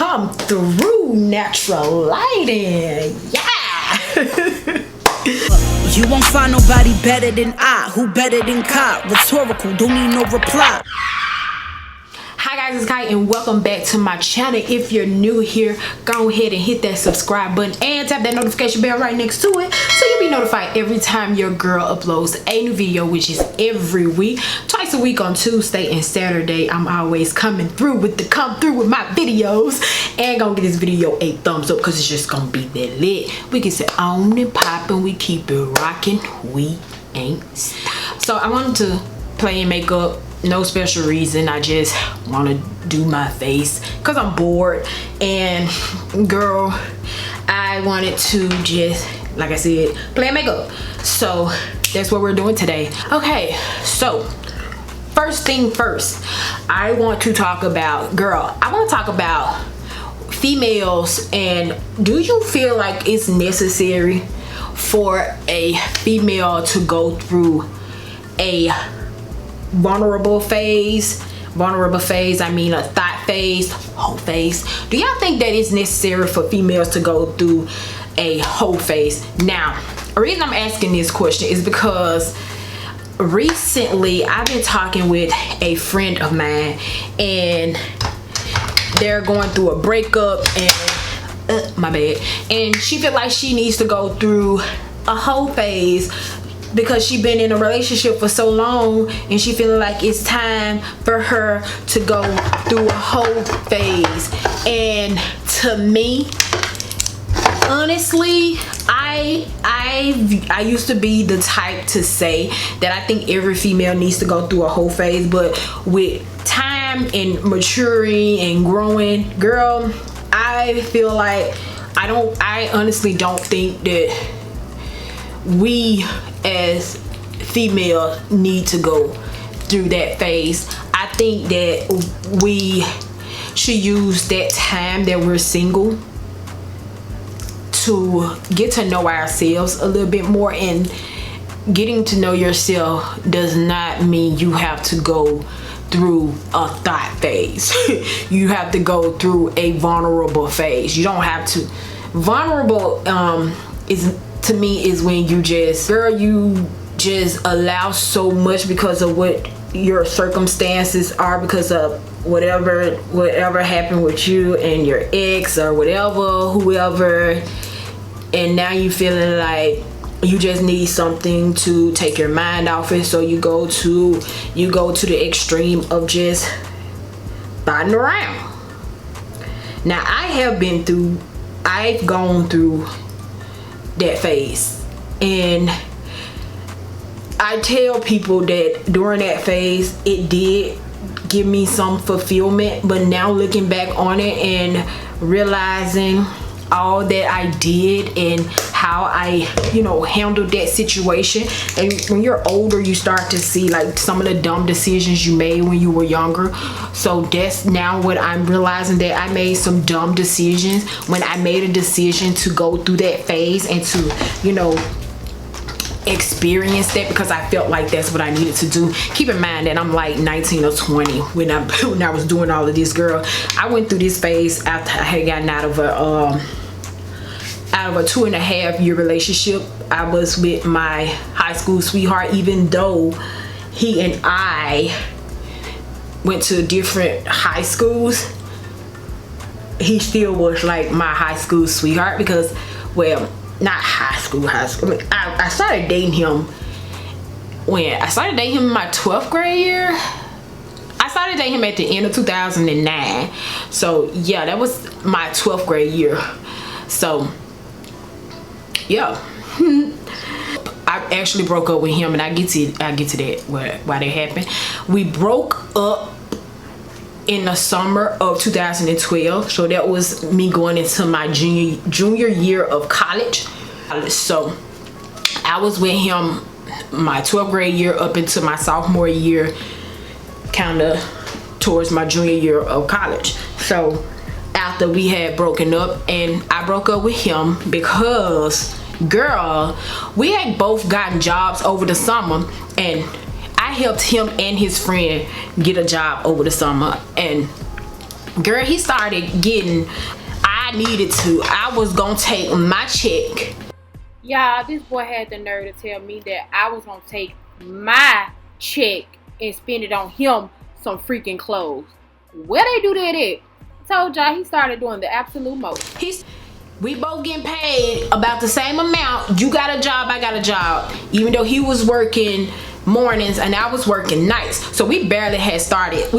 come through natural lighting. Yeah. You won't find nobody better than I. Who better than Kai? Rhetorical, don't need no reply. Hi guys, it's Kai and welcome back to my channel. If you're new here, go ahead and hit that subscribe button and tap that notification bell right next to it so you'll be notified every time your girl uploads a new video, which is every week. Twice a week on Tuesday and Saturday. I'm always coming through with my videos and gonna give this video a thumbs up because it's just gonna be that lit. We can say on and popping, we keep it rocking, we ain't stop. So I wanted to play and make up. No special reason, I just want to do my face because I'm bored, and girl, I wanted to just, like I said, play and makeup. So that's what we're doing today. Okay, so first thing first, I want to talk about, females. And do you feel like it's necessary for a female to go through a vulnerable phase? I mean a thought phase, whole phase. Do y'all think that it's necessary for females to go through a whole phase? Now, the reason I'm asking this question is because recently I've been talking with a friend of mine and they're going through a breakup and my bad, and she feel like she needs to go through a whole phase because she been in a relationship for so long and she feeling like it's time for her to go through a whole phase. And to me, honestly, I used to be the type to say that I think every female needs to go through a whole phase, but with time and maturing and growing, girl, I feel like I honestly don't think that we as females need to go through that phase. I think that we should use that time that we're single to get to know ourselves a little bit more, and getting to know yourself does not mean you have to go through a thought phase. You have to go through a vulnerable phase. You don't have to. Vulnerable to me is when you just, girl, you just allow so much because of what your circumstances are, because of whatever happened with you and your ex or whoever, and now you feeling like you just need something to take your mind off it, so you go to the extreme of just biting around. Now I've gone through that phase, and I tell people that during that phase it did give me some fulfillment, but now looking back on it and realizing all that I did and how I handled that situation, and when you're older you start to see like some of the dumb decisions you made when you were younger. So that's now what I'm realizing, that I made some dumb decisions when I made a decision to go through that phase and to experience that, because I felt like that's what I needed to do. Keep in mind that I'm like 19 or 20 when I was doing all of this, girl. I went through this phase after I had gotten out of a 2.5 year relationship. I was with my high school sweetheart. Even though he and I went to different high schools, he still was like my high school sweetheart, because, well, not high school. I started dating him when I started dating him in my 12th grade year. I started dating him at the end of 2009. So yeah, that was my 12th grade year. So yeah. I actually broke up with him, and I get to that why that happened. We broke up in the summer of 2012, so that was me going into my junior year of college. So I was with him my 12th grade year up into my sophomore year, kind of towards my junior year of college. So after we had broken up, and I broke up with him because, girl, we had both gotten jobs over the summer, and I helped him and his friend get a job over the summer, and Girl, he started getting, I was gonna take my check. Y'all, this boy had the nerve to tell me that I was gonna take my check and spend it on him some freaking clothes. Where they do that at? Told y'all he started doing the absolute most. We both getting paid about the same amount. You got a job, I got a job. Even though he was working mornings and I was working nights. So we barely had started.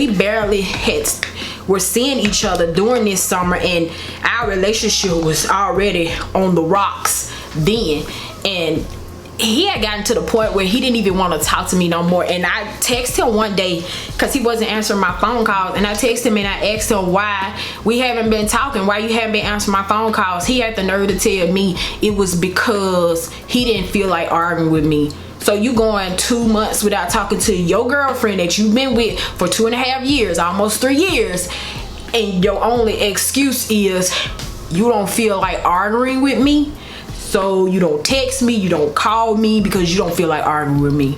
We're seeing each other during this summer, and our relationship was already on the rocks then. And he had gotten to the point where he didn't even want to talk to me no more. And I texted him one day because he wasn't answering my phone calls, and I texted him and I asked him why we haven't been talking, why you haven't been answering my phone calls. He had the nerve to tell me it was because he didn't feel like arguing with me. So you going 2 months without talking to your girlfriend that you've been with for 2.5 years, almost 3 years, and your only excuse is you don't feel like arguing with me? So you don't text me, you don't call me because you don't feel like arguing with me.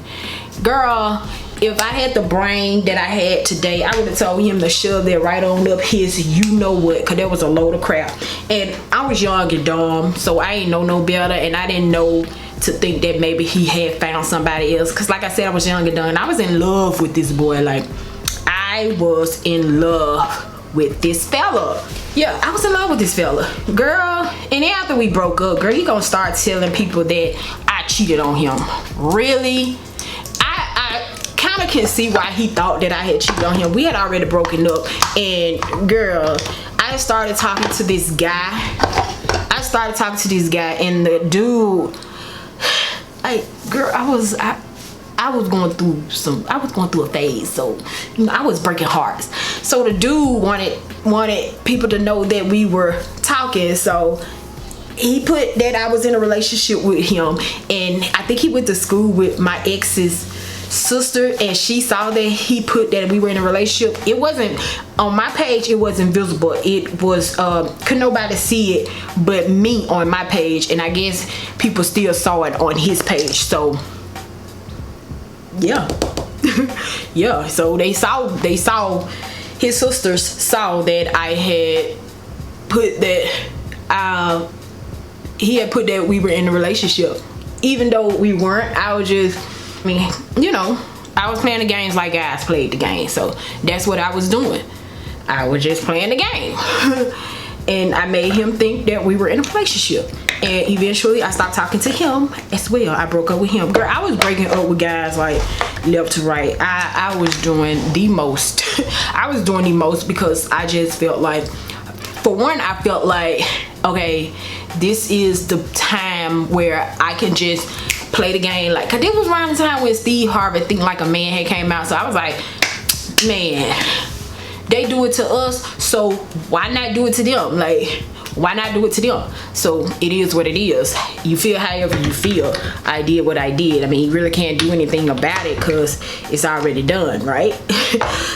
Girl, if I had the brain that I had today, I would have told him to shove that right on up his you know what, because that was a load of crap. And I was young and dumb, so I ain't know no better, and I didn't know to think that maybe he had found somebody else. Because like I said, I was young and dumb, and I was in love with this boy. Like, I was in love with this fella. Yeah, I was in love with this fella, girl. And after we broke up, girl, he gonna start telling people that I cheated on him. Really? I kind of can see why he thought that I had cheated on him. We had already broken up, and girl, I started talking to this guy. And the dude, girl, I was going through a phase, so you know, I was breaking hearts. So the dude wanted people to know that we were talking, so he put that I was in a relationship with him, and I think he went to school with my ex's sister, and she saw that he put that we were in a relationship. It wasn't on my page, it wasn't visible. It was could nobody see it but me on my page, and I guess people still saw it on his page. So yeah. Yeah, so they saw his sisters saw that I had put that he had put that we were in a relationship, even though we weren't. I was just, I mean, you know, I was playing the games like guys played the game, so that's what I was doing. I was just playing the game. And I made him think that we were in a relationship, and eventually I stopped talking to him as well. I broke up with him. Girl, I was breaking up with guys like left to right. I was doing the most. I was doing the most because I just felt like, for one, I felt like, okay, this is the time where I can just play the game. Like, cause this was around the time when Steve Harvey Think Like a Man had came out, so I was like, man, they do it to us, so why not do it to them? Like, why not do it to them? So it is what it is. You feel however you feel. I did what I did. I mean, you really can't do anything about it because it's already done, right?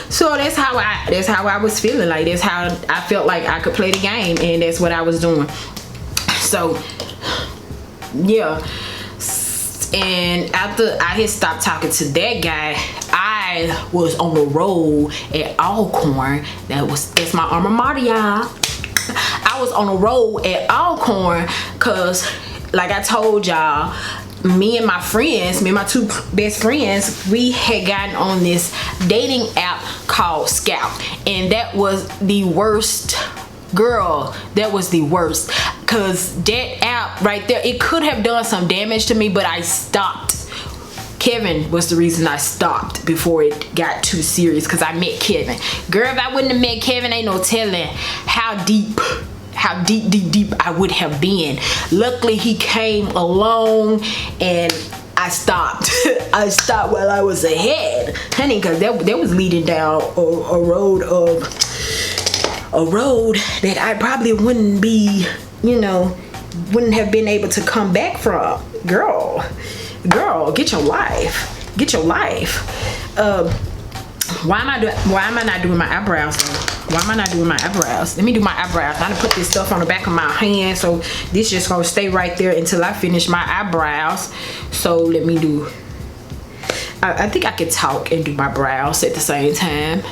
So that's how I was feeling. Like, that's how I felt like I could play the game, and that's what I was doing. So yeah. And after I had stopped talking to that guy, I was on the road at Alcorn. That's my alma mater, y'all. I was on the road at Alcorn because, like I told y'all, me and my two best friends, we had gotten on this dating app called Scout, and that was the worst. Girl, that was the worst, because that app right there, it could have done some damage to me, but I stopped. Kevin was the reason I stopped before it got too serious, because I met Kevin. Girl, if I wouldn't have met Kevin, ain't no telling how deep I would have been. Luckily, he came along, and I stopped. I stopped while I was ahead, honey, because that was leading down a road that I probably wouldn't be, you know, wouldn't have been able to come back from. Girl, get your life. Why am I not doing my eyebrows though? Why am I not doing my eyebrows? Let me do my eyebrows. I'm gonna put this stuff on the back of my hand, so this just gonna stay right there until I finish my eyebrows. So let me do, I think I can talk and do my brows at the same time.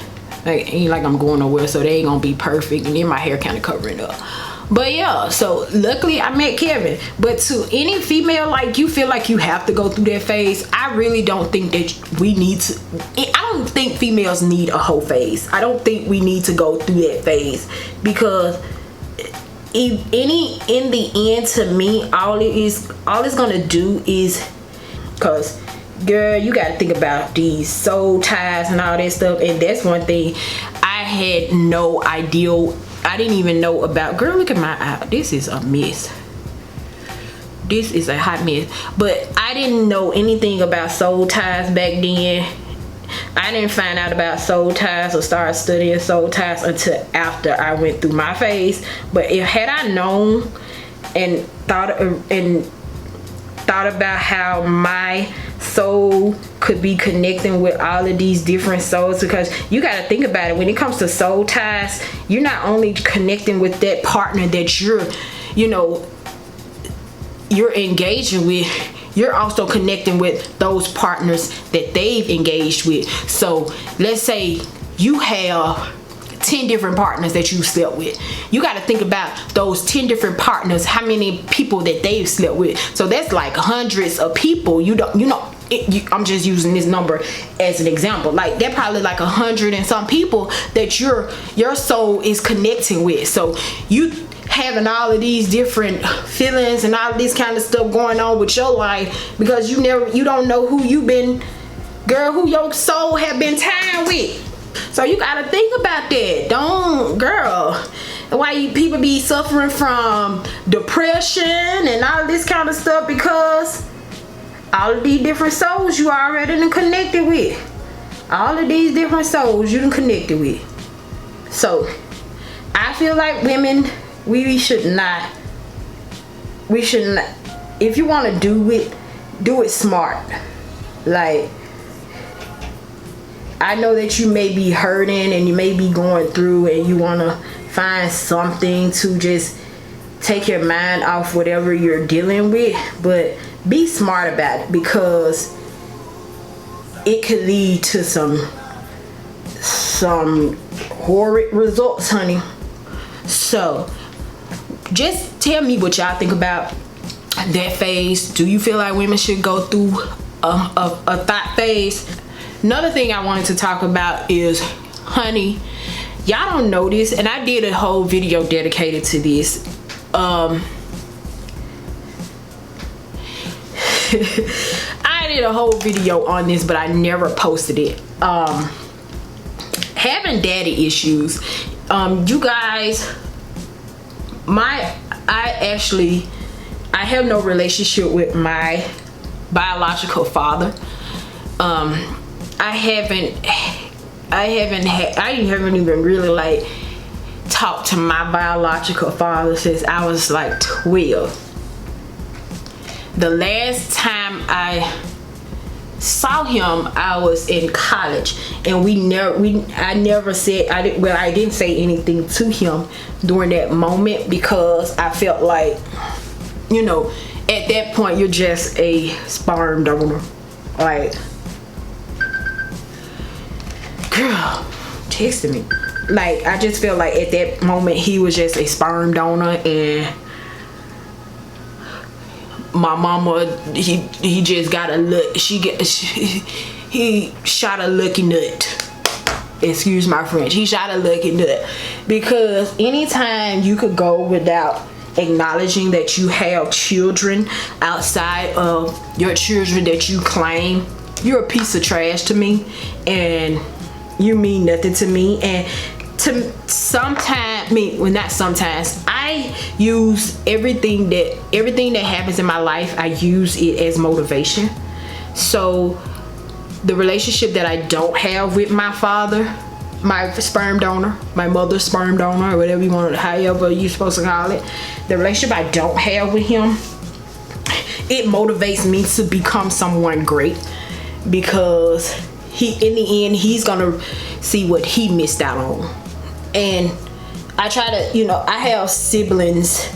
Like, ain't like I'm going nowhere, so they ain't gonna be perfect. And then my hair kind of covering up. But yeah, so luckily I met Kevin. But to any female, like, you feel like you have to go through that phase, I really don't think that we need to. I don't think females need a whole phase. I don't think we need to go through that phase, because in the end, to me, all it's gonna do is, cause girl, you gotta think about these soul ties and all that stuff. And that's one thing I had no idea. I didn't even know about. Girl, look at my eye. This is a mess. This is a hot mess. But I didn't know anything about soul ties back then. I didn't find out about soul ties or start studying soul ties until after I went through my phase. But had I known and thought about how my soul could be connecting with all of these different souls, because you got to think about it, when it comes to soul ties, you're not only connecting with that partner that you're engaging with, you're also connecting with those partners that they've engaged with. So let's say you have 10 different partners that you slept with. You got to think about those 10 different partners, how many people that they've slept with. So that's like hundreds of people. I'm just using this number as an example. Like, they're probably like 100 and some people that your soul is connecting with. So you having all of these different feelings and all this kind of stuff going on with your life, because you don't know who who your soul have been tied with. So you gotta think about that. Why people be suffering from depression and all this kind of stuff, because all of these different souls you already done connected with. All of these different souls you done connected with. So I feel like women, we should not. If you want to do it smart. Like, I know that you may be hurting and you may be going through, and you want to find something to just take your mind off whatever you're dealing with, but be smart about it, because it could lead to some horrid results, honey. So just tell me what y'all think about that phase. Do you feel like women should go through a thought phase? Another thing I wanted to talk about is, honey, y'all don't know this, and I did a whole video dedicated to this. I did a whole video on this, but I never posted it. Having daddy issues. You guys, I have no relationship with my biological father. I haven't even really like talked to my biological father since I was like 12. The last time I saw him, I was in college, and I didn't say anything to him during that moment, because I felt like, at that point you're just a sperm donor. Like, girl, texting me. Like, I just felt like at that moment he was just a sperm donor, and my mama, he just got a look. He shot a lucky nut. Excuse my French. He shot a lucky nut, because anytime you could go without acknowledging that you have children outside of your children that you claim, you're a piece of trash to me, and you mean nothing to me. And I use everything that happens in my life, I use it as motivation. So the relationship that I don't have with my father, my sperm donor, my mother's sperm donor, or whatever you want, however you're supposed to call it, the relationship I don't have with him, it motivates me to become someone great, because in the end he's gonna see what he missed out on. And I try to, I have siblings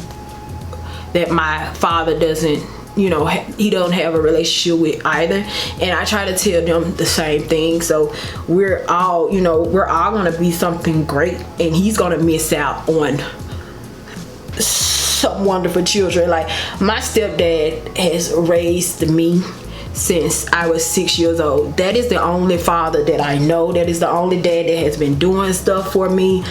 that my father doesn't, you know, he don't have a relationship with either, and I try to tell them the same thing. So we're all, you know, we're all gonna be something great, and he's gonna miss out on some wonderful children. Like, my stepdad has raised me since I was 6 years old. That is the only father that I know. That is the only dad that has been doing stuff for me.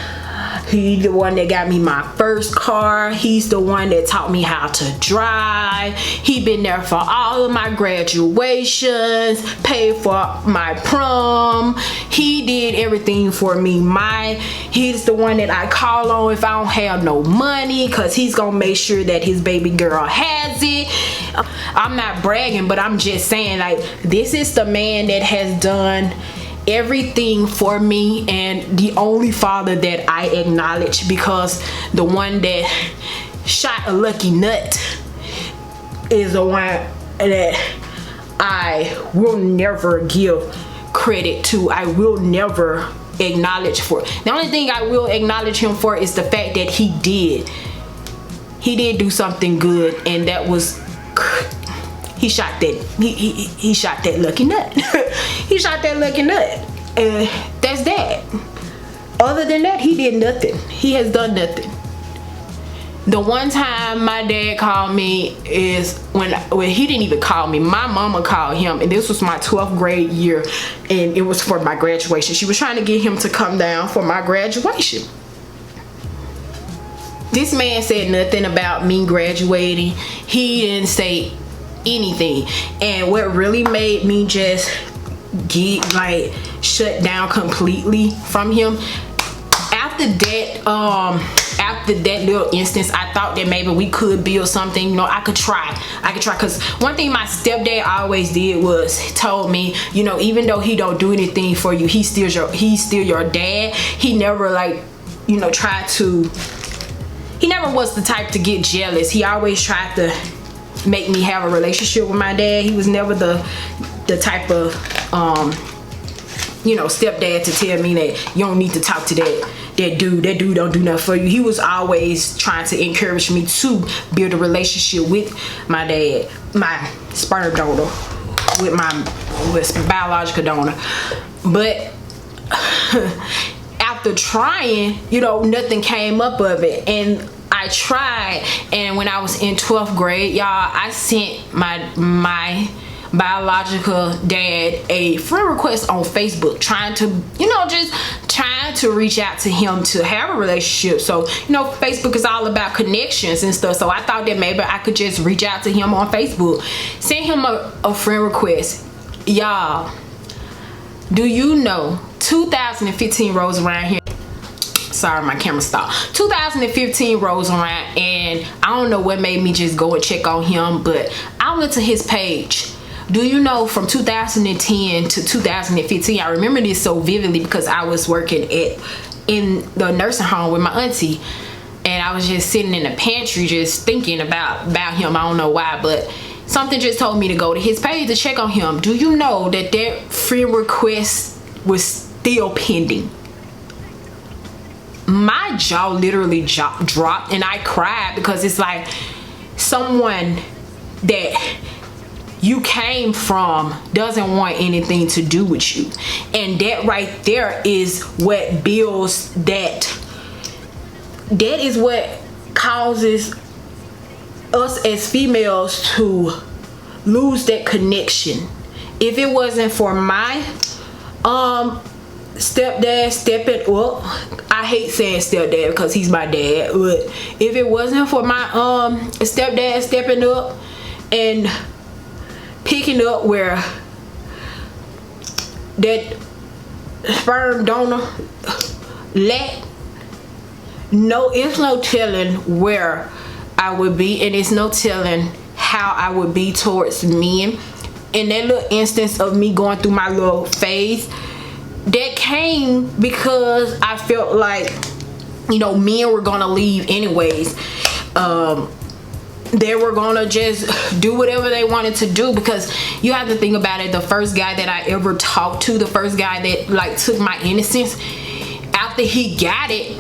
He's the one that got me my first car. He's the one that taught me how to drive. He been there for all of my graduations, paid for my prom. He did everything for me. He's the one that I call on if I don't have no money, because he's gonna make sure that his baby girl has it. I'm not bragging, but I'm just saying, like, this is the man that has done everything for me, and the only father that I acknowledge, because the one that shot a lucky nut is the one that I will never give credit to. I will never acknowledge for. The only thing I will acknowledge him for is the fact that he did do something good, and that was he shot that lucky nut. He shot that lucky nut, and that's that. Other than that, he did nothing. He has done nothing. The one time my dad called me is when he didn't even call me. My mama called him, and this was my 12th grade year, and it was for my graduation. She was trying to get him to come down for my graduation. This man said nothing about me graduating. He didn't say anything. And what really made me just get like shut down completely from him, after that little instance, I thought that maybe we could build something. You know, I could try, because one thing my stepdad always did was told me, you know, even though he don't do anything for you, he's still your dad. He never, like, you know, he never was the type to get jealous. He always tried to make me have a relationship with my dad. He was never the type of you know, stepdad to tell me that you don't need to talk to that dude don't do nothing for you. He was always trying to encourage me to build a relationship with my dad, my sperm donor, with my biological donor. But after trying, you know, nothing came up of it. And I tried, and when I was in 12th grade, y'all, I sent my biological dad a friend request on Facebook, trying to, you know, just trying to reach out to him to have a relationship. So, you know, Facebook is all about connections and stuff. So I thought that maybe I could just reach out to him on Facebook, send him a friend request. Y'all, do you know 2015 rolls around here? Sorry, my camera stopped. 2015 rolls around, and I don't know what made me just go and check on him, but I went to his page. Do you know, from 2010 to 2015, I remember this so vividly because I was working in the nursing home with my auntie, and I was just sitting in the pantry just thinking about him. I don't know why, but something just told me to go to his page to check on him. Do you know that friend request was still pending? My jaw literally dropped, and I cried, because it's like someone that you came from doesn't want anything to do with you. And that right there is what builds that is what causes us as females to lose that connection. If it wasn't for my stepdad stepping up, I hate saying stepdad because he's my dad, but if it wasn't for my stepdad stepping up and picking up where that sperm donor lacked, it's no telling where I would be, and it's no telling how I would be towards men. In that little instance of me going through my little phase, that came because I felt like, you know, men were gonna leave anyways. They were gonna just do whatever they wanted to do, because you have to think about it. The first guy that I ever talked to, the first guy that like took my innocence, after he got it,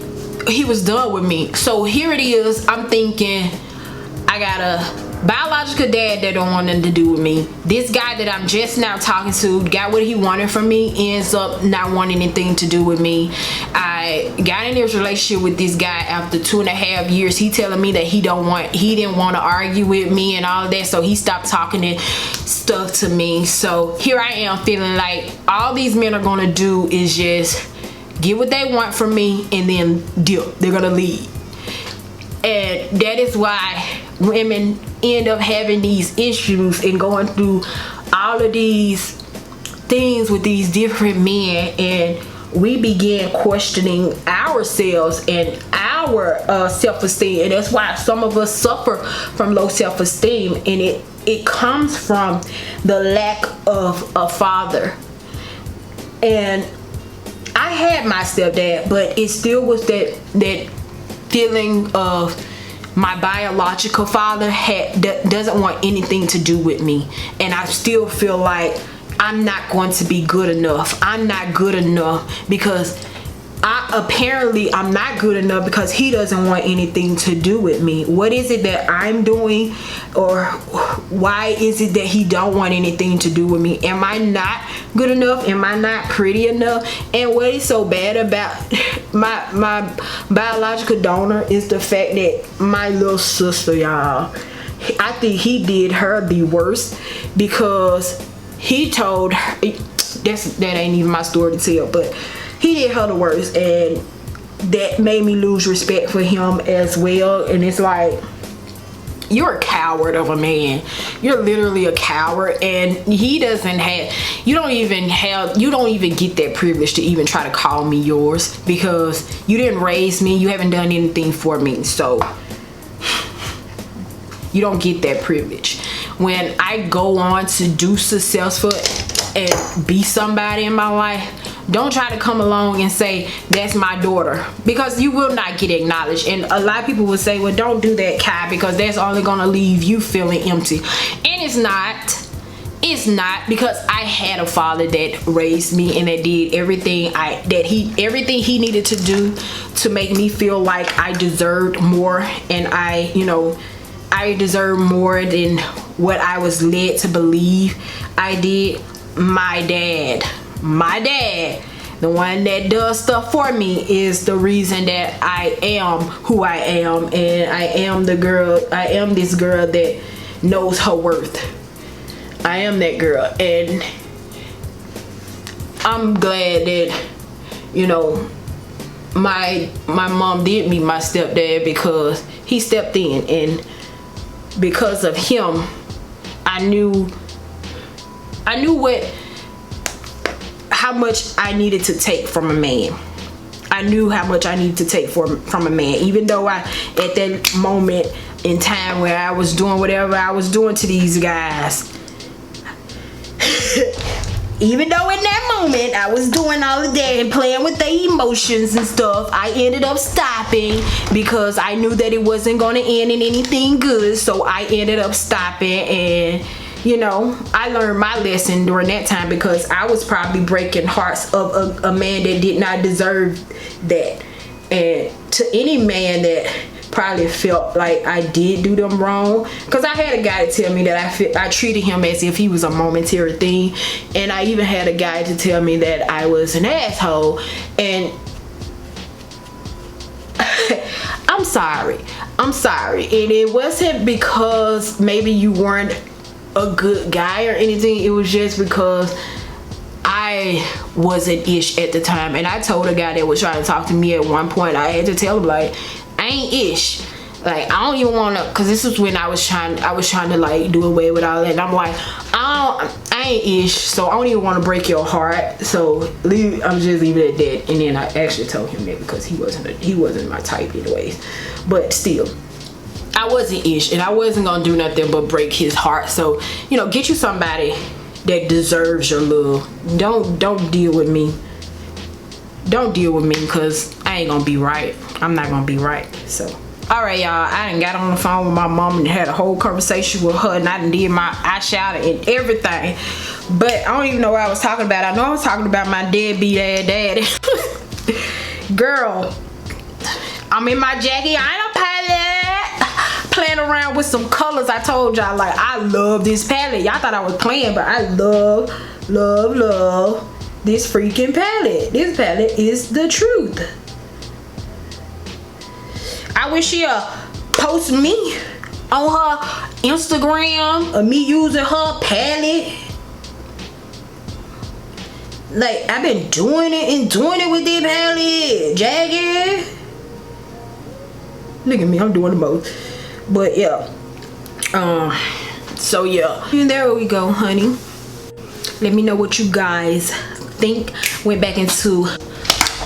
he was done with me. So here it is, I'm thinking, I got a biological dad that don't want nothing to do with me. This guy that I'm just now talking to got what he wanted from me, ends up not wanting anything to do with me. I got in this relationship with this guy after 2.5 years. He telling me that he didn't want to argue with me and all of that, so he stopped talking and stuff to me. So here I am feeling like all these men are gonna do is just get what they want from me and then dip. They're gonna leave. And that is why women end up having these issues and going through all of these things with these different men, and we begin questioning ourselves and our self-esteem. And that's why some of us suffer from low self-esteem, and it comes from the lack of a father. And I had my stepdad, but it still was that feeling of my biological father doesn't want anything to do with me, and I still feel like I'm not going to be good enough. I'm not good enough because I'm not good enough because he doesn't want anything to do with me. What is it that I'm doing, or why is it that he don't want anything to do with me? Am I not good enough? Am I not pretty enough? And what is so bad about my biological donor is the fact that my little sister, y'all, I think he did her the worst, because he told her, that ain't even my story to tell, but he did her the worst, and that made me lose respect for him as well. And it's like, you're a coward of a man. You're literally a coward, and he doesn't have, you don't even get that privilege to even try to call me yours, because you didn't raise me, you haven't done anything for me, so you don't get that privilege. When I go on to do successful and be somebody in my life, don't try to come along and say that's my daughter, because you will not get acknowledged. And a lot of people will say, well, don't do that, Kai, because that's only gonna leave you feeling empty. And it's not, because I had a father that raised me and that did everything he needed to do to make me feel like I deserved more, and I deserve more than what I was led to believe I did. My dad, the one that does stuff for me, is the reason that I am who I am, and I am this girl that knows her worth. I am that girl, and I'm glad that, my mom did meet my stepdad, because he stepped in, and because of him, I knew how much I needed to take from a man. I knew how much I needed to take from a man, even though at that moment in time where I was doing whatever I was doing to these guys, even though in that moment I was doing all of that and playing with their emotions and stuff, I ended up stopping, because I knew that it wasn't going to end in anything good. So I ended up stopping, and I learned my lesson during that time, because I was probably breaking hearts of a man that did not deserve that. And to any man that probably felt like I did do them wrong, because I had a guy to tell me that I treated him as if he was a momentary thing, and I even had a guy to tell me that I was an asshole. And I'm sorry, and it wasn't because maybe you weren't a good guy or anything. It was just because I wasn't ish at the time. And I told a guy that was trying to talk to me at one point, I had to tell him, like, I ain't ish. Like, I don't even want to, because this is when I was trying to like do away with all that, and I'm like, I ain't ish, so I don't even want to break your heart, so I'm just leaving it at that. And then I actually told him that, because he wasn't my type anyways, but still, I wasn't ish, and I wasn't gonna do nothing but break his heart. So get you somebody that deserves your love. Don't deal with me, because I ain't gonna be right. I'm not gonna be right. So alright, y'all, I done got on the phone with my mom and had a whole conversation with her, and I done did my eyeshadow and everything, but I don't even know what I was talking about. I know I was talking about my deadbeat ass daddy. Girl, I'm in my jacket, I ain't no pilot, playing around with some colors. I told y'all, like, I love this palette. Y'all thought I was playing, but I love this freaking palette. This palette is the truth. I wish she'll post me on her Instagram of me using her palette. Like, I've been doing it with this palette. Jagged. Look at me, I'm doing the most. But yeah. So yeah. And there we go, honey. Let me know what you guys think. Went back into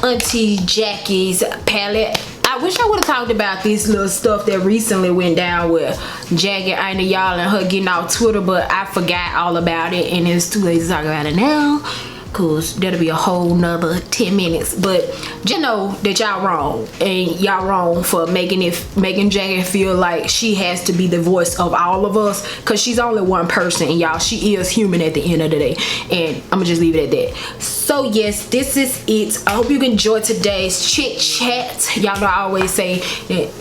Auntie Jackie's palette. I wish I would have talked about this little stuff that recently went down with Jackie, Aina, y'all, and her getting off Twitter, but I forgot all about it, and it's too late to talk about it now, cause that'll be a whole nother 10 minutes. But just know that y'all wrong, and y'all wrong for making Jackie feel like she has to be the voice of all of us, cause she's only one person, and y'all, she is human at the end of the day. And I'm gonna just leave it at that. So yes, this is it. I hope you enjoyed today's chit chat. Y'all know I always say that,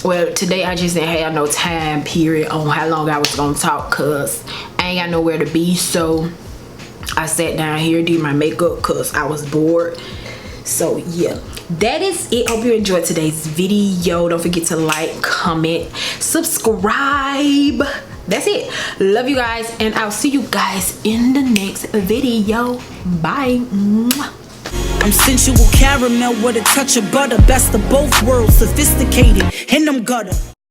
well, today I just didn't have no time period on how long I was gonna talk, cause I ain't got nowhere to be. So I sat down here, did my makeup, cause I was bored. So yeah, that is it. Hope you enjoyed today's video. Don't forget to like, comment, subscribe. That's it. Love you guys, and I'll see you guys in the next video. Bye. I'm sensual caramel with a touch of butter. Best of both worlds, sophisticated in them gutter.